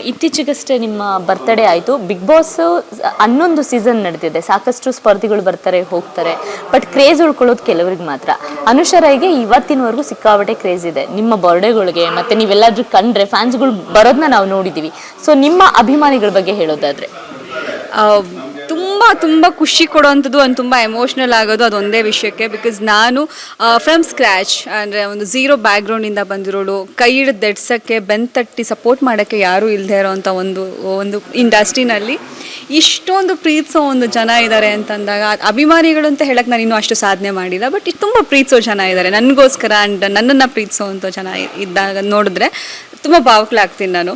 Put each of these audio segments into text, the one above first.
ಇತ್ತೀಚೆಗಷ್ಟೇ ನಿಮ್ಮ ಬರ್ತ್ಡೇ ಆಯಿತು. ಬಿಗ್ ಬಾಸ್ 11 ಸೀಸನ್ ನಡೆದಿದೆ, ಸಾಕಷ್ಟು ಸ್ಪರ್ಧಿಗಳು ಬರ್ತಾರೆ ಹೋಗ್ತಾರೆ, ಬಟ್ ಕ್ರೇಜ್ ಉಳ್ಕೊಳ್ಳೋದು ಕೆಲವ್ರಿಗೆ ಮಾತ್ರ. ಅನುಷರೈಗೆ ಇವತ್ತಿನವರೆಗೂ ಸಿಕ್ಕಾಪಟ್ಟೆ ಕ್ರೇಜ್ ಇದೆ ನಿಮ್ಮ ಬರ್ಡೇಗಳಿಗೆ, ಮತ್ತು ನೀವೆಲ್ಲಾದ್ರೂ ಕಂಡ್ರೆ ಫ್ಯಾನ್ಸ್ಗಳು ಬರೋದನ್ನ ನಾವು ನೋಡಿದ್ದೀವಿ. ಸೊ ನಿಮ್ಮ ಅಭಿಮಾನಿಗಳ ಬಗ್ಗೆ ಹೇಳೋದಾದರೆ ತುಂಬ ಖುಷಿ ಕೊಡೋವಂಥದ್ದು ಒಂದು ತುಂಬ ಎಮೋಷ್ನಲ್ ಆಗೋದು ಅದೊಂದೇ ವಿಷಯಕ್ಕೆ. ಬಿಕಾಸ್ ನಾನು ಫ್ರಮ್ ಸ್ಕ್ರ್ಯಾಚ್ ಅಂದರೆ ಒಂದು ಝೀರೋ ಬ್ಯಾಕ್ಗ್ರೌಂಡಿಂದ ಬಂದಿರೋಳು, ಕೈ ಹಿಡಿದು ದಡ್ಸೋಕ್ಕೆ ಬೆಂತಟ್ಟಿ ಸಪೋರ್ಟ್ ಮಾಡೋಕ್ಕೆ ಯಾರೂ ಇಲ್ಲದೆ ಇರೋವಂಥ ಒಂದು ಇಂಡಸ್ಟ್ರಿನಲ್ಲಿ ಇಷ್ಟೊಂದು ಪ್ರೀತಿಸೋ ಒಂದು ಜನ ಇದ್ದಾರೆ ಅಂತಂದಾಗ, ಅಭಿಮಾನಿಗಳು ಅಂತ ಹೇಳಕ್ಕೆ ನಾನು ಇನ್ನೂ ಅಷ್ಟು ಸಾಧನೆ ಮಾಡಿಲ್ಲ, ಬಟ್ ತುಂಬ ಪ್ರೀತಿಸೋ ಜನ ಇದ್ದಾರೆ ನನಗೋಸ್ಕರ. ಆ್ಯಂಡ್ ನನ್ನನ್ನು ಪ್ರೀತಿಸೋವಂಥ ಜನ ಇದ್ದಾಗ ನೋಡಿದ್ರೆ ತುಂಬ ಭಾವುಕಲಾಗ್ತೀನಿ ನಾನು.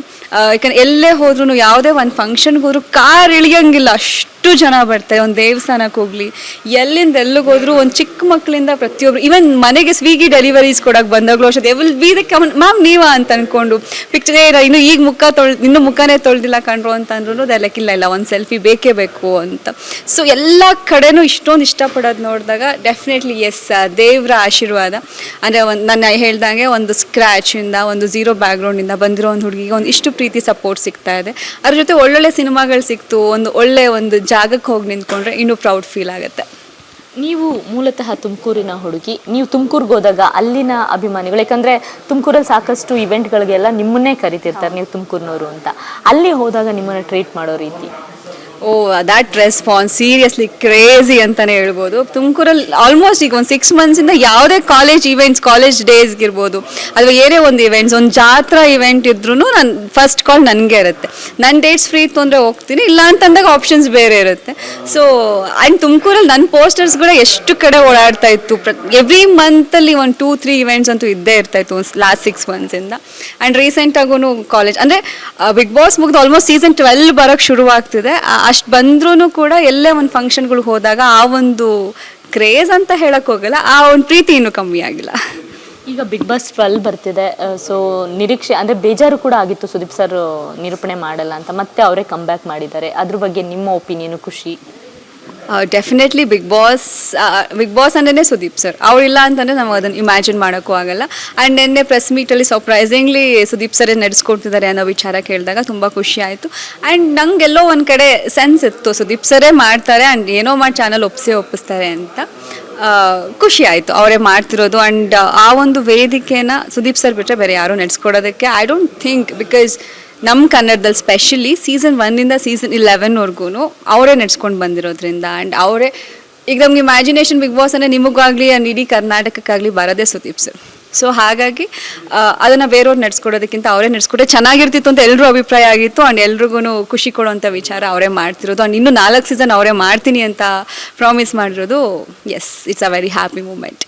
ಯಾಕಂದರೆ ಎಲ್ಲೇ ಹೋದ್ರೂ, ಯಾವುದೇ ಒಂದು ಫಂಕ್ಷನ್ಗೆ ಹೋದ್ರೂ ಕಾರ್ ಇಳಿಯೋಂಗಿಲ್ಲ, ಅಷ್ಟು ಜನ ಬರ್ತಾರೆ. ಒಂದು ದೇವಸ್ಥಾನಕ್ಕೆ ಹೋಗಲಿ, ಎಲ್ಲಿಂದ ಎಲ್ಲಿಗೆ ಹೋದ್ರು, ಒಂದು ಚಿಕ್ಕ ಮಕ್ಕಳಿಂದ ಪ್ರತಿಯೊಬ್ಬರು, ಈವನ್ ಮನೆಗೆ ಸ್ವಿಗ್ಗಿ ಡೆಲಿವರೀಸ್ ಕೊಡೋಕೆ ಬಂದಾಗಲೂ ಅಷ್ಟೇ ಎಲ್ ಬಿ ದ ಮ್ಯಾಮ್ ನೀವಾ ಅಂತ ಅಂದ್ಕೊಂಡು ಪಿಕ್ಚರ್ ಇನ್ನೂ ಈಗ ಇನ್ನೂ ಮುಖನೇ ತೊಳೆದಿಲ್ಲ ಕಂಡ್ರು ಅಂತ ಅಂದ್ರೂ ಅದೆಲ್ಲಕ್ಕಿಲ್ಲ, ಒಂದು ಸೆಲ್ಫಿ ಬೇಕೇ ಬೇಕು ಅಂತ. ಸೊ ಎಲ್ಲ ಕಡೆನೂ ಇಷ್ಟೊಂದು ಇಷ್ಟಪಡೋದು ನೋಡಿದಾಗ ಡೆಫಿನೆಟ್ಲಿ ಎಸ್, ದೇವರ ಆಶೀರ್ವಾದ. ಅಂದರೆ ನಾನು ಹೇಳ್ದಂಗೆ ಒಂದು ಸ್ಕ್ರ್ಯಾಚಿಂದ, ಒಂದು ಝೀರೋ ಬ್ಯಾಕ್ಗ್ರೌಂಡಿಂದ ಬಂದಿರೋ ಒಂದು ಹುಡುಗಿಗೆ ಒಂದು ಇಷ್ಟು ಪ್ರೀತಿ ಸಪೋರ್ಟ್ ಸಿಗ್ತಾ ಇದೆ. ಅದ್ರ ಜೊತೆ ಒಳ್ಳೊಳ್ಳೆ ಸಿನಿಮಾಗಳು ಸಿಕ್ತು, ಒಂದು ಜಾಗಕ್ಕೆ ಹೋಗಿ ನಿಂತ್ಕೊಂಡ್ರೆ ಇನ್ನೂ ಪ್ರೌಡ್ ಫೀಲ್ ಆಗುತ್ತೆ. ನೀವು ಮೂಲತಃ ತುಮಕೂರಿನ ಹುಡುಗಿ, ನೀವು ತುಮಕೂರಿಗೆ ಹೋದಾಗ ಅಲ್ಲಿನ ಅಭಿಮಾನಿಗಳು, ಯಾಕಂದರೆ ತುಮಕೂರಲ್ಲಿ ಸಾಕಷ್ಟು ಇವೆಂಟ್ಗಳಿಗೆಲ್ಲ ನಿಮ್ಮನ್ನೇ ಕರಿತಿರ್ತಾರೆ ನೀವು ತುಮಕೂರಿನವರು ಅಂತ, ಅಲ್ಲಿ ಹೋದಾಗ ನಿಮ್ಮನ್ನು ಟ್ರೀಟ್ ಮಾಡೋ ರೀತಿ? ದ್ಯಾಟ್ ರೆಸ್ಪಾನ್ಸ್ ಸೀರಿಯಸ್ಲಿ ಕ್ರೇಜಿ ಅಂತಲೇ ಹೇಳ್ಬೋದು. ತುಮಕೂರಲ್ಲಿ ಆಲ್ಮೋಸ್ಟ್ ಈಗ ಒಂದು 6 ಮಂತ್ಸಿಂದ ಯಾವುದೇ ಕಾಲೇಜ್ ಡೇಸ್ಗಿರ್ಬೋದು ಅಥವಾ ಏನೇ ಒಂದು ಇವೆಂಟ್ಸ್, ಒಂದು ಜಾತ್ರಾ ಇವೆಂಟ್ ಇದ್ರೂ ನಾನು ಫಸ್ಟ್ ಕಾಲ್ ನನಗೆ ಇರುತ್ತೆ. ನನ್ನ ಡೇಟ್ಸ್ ಫ್ರೀ ಇತ್ತು ಅಂದರೆ ಹೋಗ್ತೀನಿ, ಇಲ್ಲ ಅಂತಂದಾಗ ಆಪ್ಷನ್ಸ್ ಬೇರೆ ಇರುತ್ತೆ. ಸೊ ಆ್ಯಂಡ್ ತುಮಕೂರಲ್ಲಿ ನನ್ನ ಪೋಸ್ಟರ್ಸ್ಗಳು ಎಷ್ಟು ಕಡೆ ಓಡಾಡ್ತಾ ಇತ್ತು. ಎವ್ರಿ ಮಂತಲ್ಲಿ ಒಂದು 2-3 ಇವೆಂಟ್ಸ್ ಅಂತೂ ಇದ್ದೇ ಇರ್ತಾಯಿತ್ತು ಲಾಸ್ಟ್ 6 ಮಂತ್ಸಿಂದ. ಆ್ಯಂಡ್ ರೀಸೆಂಟಾಗೂ ಕಾಲೇಜ್ ಅಂದರೆ ಬಿಗ್ ಬಾಸ್ ಮುಗಿದು ಆಲ್ಮೋಸ್ಟ್ ಸೀಸನ್ 12 ಬರೋಕ್ಕೆ ಶುರುವಾಗ್ತಿದೆ. ಅಷ್ಟು ಬಂದ್ರೂ ಕೂಡ ಎಲ್ಲೇ ಒಂದು ಫಂಕ್ಷನ್ಗಳಿಗೆ ಹೋದಾಗ ಆ ಒಂದು ಕ್ರೇಜ್ ಅಂತ ಹೇಳಕ್ ಹೋಗಲ್ಲ, ಆ ಒಂದು ಪ್ರೀತಿ ಇನ್ನೂ ಕಮ್ಮಿ ಆಗಿಲ್ಲ. ಈಗ ಬಿಗ್ ಬಾಸ್ 12 ಬರ್ತಿದೆ, ಸೊ ನಿರೀಕ್ಷೆ ಅಂದರೆ ಬೇಜಾರು ಕೂಡ ಆಗಿತ್ತು ಸುದೀಪ್ ಸರ್ ನಿರೂಪಣೆ ಮಾಡಲ್ಲ ಅಂತ, ಮತ್ತೆ ಅವರೇ ಕಮ್ ಬ್ಯಾಕ್ ಮಾಡಿದ್ದಾರೆ. ಅದ್ರ ಬಗ್ಗೆ ನಿಮ್ಮ ಒಪಿನಿಯನು, ಖುಷಿ? ಡೆಫಿನೆಟ್ಲಿ ಬಿಗ್ ಬಾಸ್ ಅಂದ್ರೆ ಸುದೀಪ್ ಸರ್, ಅವರಿಲ್ಲ ಅಂತಂದರೆ ನಾವು ಅದನ್ನು ಇಮ್ಯಾಜಿನ್ ಮಾಡೋಕ್ಕೂ ಆಗಲ್ಲ. ಆ್ಯಂಡ್ ನಿನ್ನೆ ಪ್ರೆಸ್ ಮೀಟಲ್ಲಿ ಸರ್ಪ್ರೈಸಿಂಗ್ಲಿ ಸುದೀಪ್ ಸರೇ ನಡೆಸ್ಕೊಡ್ತಿದ್ದಾರೆ ಅನ್ನೋ ವಿಚಾರ ಕೇಳಿದಾಗ ತುಂಬ ಖುಷಿ ಆಯಿತು. ಆ್ಯಂಡ್ ನಂಗೆಲ್ಲೋ ಒಂದು ಕಡೆ ಸೆನ್ಸ್ ಇತ್ತು, ಸುದೀಪ್ ಸರೇ ಮಾಡ್ತಾರೆ ಆ್ಯಂಡ್ ಏನೋ ಮಾಡಿ ಚಾನಲ್ ಒಪ್ಪಿಸ್ತಾರೆ ಅಂತ. ಖುಷಿ ಆಯಿತು ಅವರೇ ಮಾಡ್ತಿರೋದು. ಆ್ಯಂಡ್ ಆ ಒಂದು ವೇದಿಕೆನ ಸುದೀಪ್ ಸರ್ ಬಿಟ್ಟರೆ ಬೇರೆ ಯಾರೂ ನಡೆಸ್ಕೊಡೋದಕ್ಕೆ ಐ ಡೋಂಟ್ ಥಿಂಕ್, ಬಿಕಾಸ್ ನಮ್ಮ ಕನ್ನಡದಲ್ಲಿ ಸ್ಪೆಷಲಿ ಸೀಸನ್ 1ಇಂದ ಸೀಸನ್ 11ವರೆಗೂ ಅವರೇ ನಡೆಸ್ಕೊಂಡು ಬಂದಿರೋದ್ರಿಂದ. ಆ್ಯಂಡ್ ಅವರೇ ಈಗ ನಮ್ಗೆ ಇಮ್ಯಾಜಿನೇಷನ್ ಬಿಗ್ ಬಾಸ್ ಅಂದರೆ ನಿಮಗಾಗಲಿ ಆ್ಯಂಡ್ ಇಡೀ ಕರ್ನಾಟಕಕ್ಕಾಗಲಿ ಬರೋದೇ ಸುದೀಪ್ ಸರ್. ಸೊ ಹಾಗಾಗಿ ಅದನ್ನು ಬೇರೆಯವ್ರು ನಡೆಸ್ಕೊಡೋದಕ್ಕಿಂತ ಅವರೇ ನಡೆಸ್ಕೊಟ್ರೆ ಚೆನ್ನಾಗಿರ್ತಿತ್ತು ಅಂತ ಎಲ್ಲರೂ ಅಭಿಪ್ರಾಯ ಆಗಿತ್ತು. ಆ್ಯಂಡ್ ಎಲ್ರಿಗೂ ಖುಷಿ ಕೊಡುವಂಥ ವಿಚಾರ ಅವರೇ ಮಾಡ್ತಿರೋದು. ಆ್ಯಂಡ್ ಇನ್ನೂ 4 ಸೀಸನ್ ಅವರೇ ಮಾಡ್ತೀನಿ ಅಂತ ಪ್ರಾಮಿಸ್ ಮಾಡಿರೋದು. Yes, it's a very happy moment.